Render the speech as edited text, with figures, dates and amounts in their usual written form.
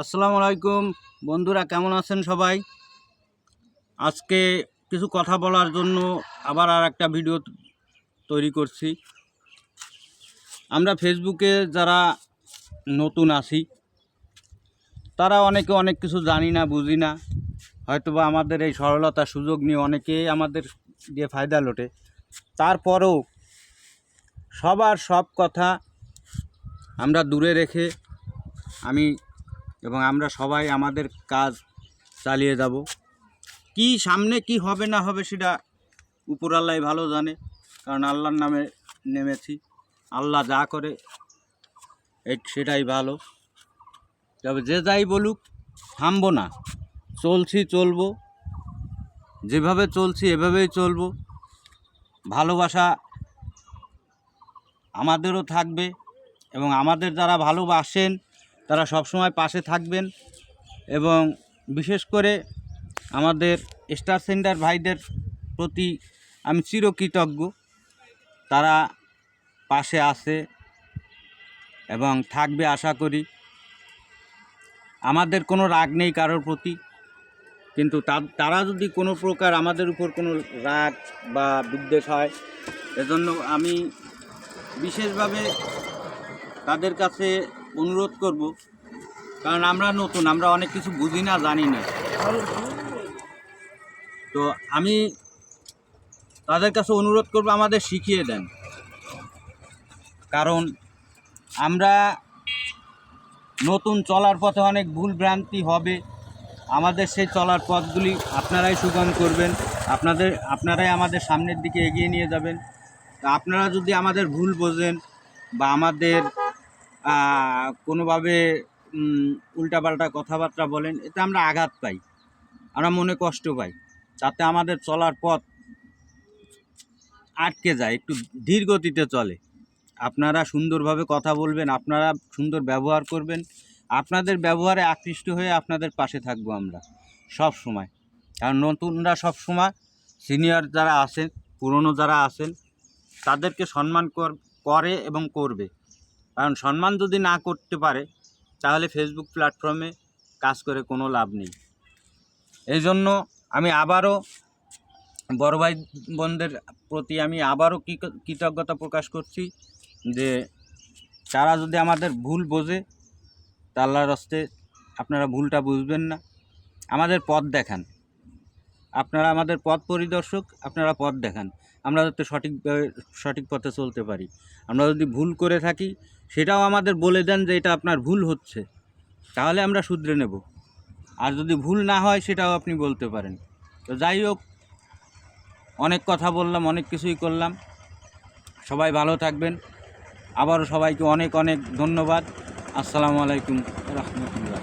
আসসালামু আলাইকুম বন্ধুরা, কেমন আছেন সবাই? আজকে কিছু কথা বলার জন্য আবার আর একটা ভিডিও তৈরি করছি। আমরা ফেসবুকে যারা নতুন আছি তারা অনেকে অনেক কিছু জানি না, বুঝি না। হয়তোবা আমাদের এই সরলতার সুযোগ নিয়ে অনেকেই আমাদের দিয়ে ফায়দা লোটে। তারপরেও সবার সব কথা আমরা দূরে রেখে আমরা সবাই আমাদের কাজ চালিয়ে যাব। কি সামনে কি হবে না হবে সেটা উপর আল্লাহ ভালো জানে, কারণ আল্লাহর নামে নেমেছি। আল্লাহ যা করে সেটাই ভালো। তবে যে যাই বলুক, থামবো না, চলবো, যেভাবে চলছি এভাবেই চলবো। ভালোবাসা আমাদেরও থাকবে এবং আমাদের যারা ভালোবাসেন তারা সবসময় পাশে থাকবেন। এবং বিশেষ করে আমাদের স্টার সেন্টার ভাইদের প্রতি আমি চিরকৃতজ্ঞ। তারা পাশে আছে এবং থাকবে আশা করি। আমাদের কোনো রাগ নেই কারোর প্রতি, কিন্তু তারা যদি কোনো প্রকার আমাদের উপর কোনো রাগ বা বিদ্বেষ হয়, এজন্য আমি বিশেষভাবে তাদের কাছে অনুরোধ করব, কারণ আমরা নতুন, আমরা অনেক কিছু বুঝি না, জানি না। তো আমি তাদের কাছে অনুরোধ করব, আমাদের শিখিয়ে দেন। কারণ আমরা নতুন, চলার পথে অনেক ভুল ভ্রান্তি হবে। আমাদের সেই চলার পথগুলি আপনারাই সুগম করবেন, আপনারাই আমাদের সামনের দিকে এগিয়ে নিয়ে যাবেন। তা আপনারা যদি আমাদের ভুল বোঝেন বা আমাদের কোনোভাবে উল্টাপাল্টা কথাবার্তা বলেন, এতে আমরা আঘাত পাই, আমরা মনে কষ্ট পাই। তাতে আমাদের চলার পথ আটকে যায়, একটু ধীর গতিতে চলে। আপনারা সুন্দরভাবে কথা বলবেন, আপনারা সুন্দর ব্যবহার করবেন। আপনাদের ব্যবহারে আকৃষ্ট হয়ে আপনাদের পাশে থাকবো আমরা সব সময়। কারণ নতুনরা সব সময় সিনিয়র যারা আছেন, পুরনো যারা আছেন, তাদেরকে সম্মান করে এবং করবে। কারণ সম্মান যদি না করতে পারে তাহলে ফেসবুক প্ল্যাটফর্মে কাজ করে কোনো লাভ নেই। এই জন্য আমি আবারও বড় ভাই বোনদের প্রতি আমি আবারও কৃতজ্ঞতা প্রকাশ করছি যে তারা যদি আমাদের ভুল বোঝে, তা আল্লাহর রাস্তে আপনারা ভুলটা বুঝবেন না, আমাদের পথ দেখান। আপনারা আমাদের পথ পরিদর্শক, আপনারা পথ দেখান, আমরা যাতে সঠিক পথে চলতে পারি। আমরা যদি ভুল করে থাকি সেটাও আমাদের বলে দেন যে এটা আপনার ভুল হচ্ছে, তাহলে আমরা শুধরে নেব। আর যদি ভুল না হয় সেটাও আপনি বলতে পারেন। তো যাই হোক, অনেক কথা বললাম, অনেক কিছুই করলাম। সবাই ভালো থাকবেন। আবারও সবাইকে অনেক অনেক ধন্যবাদ। আসসালামু আলাইকুম রহমতুল্লাহ।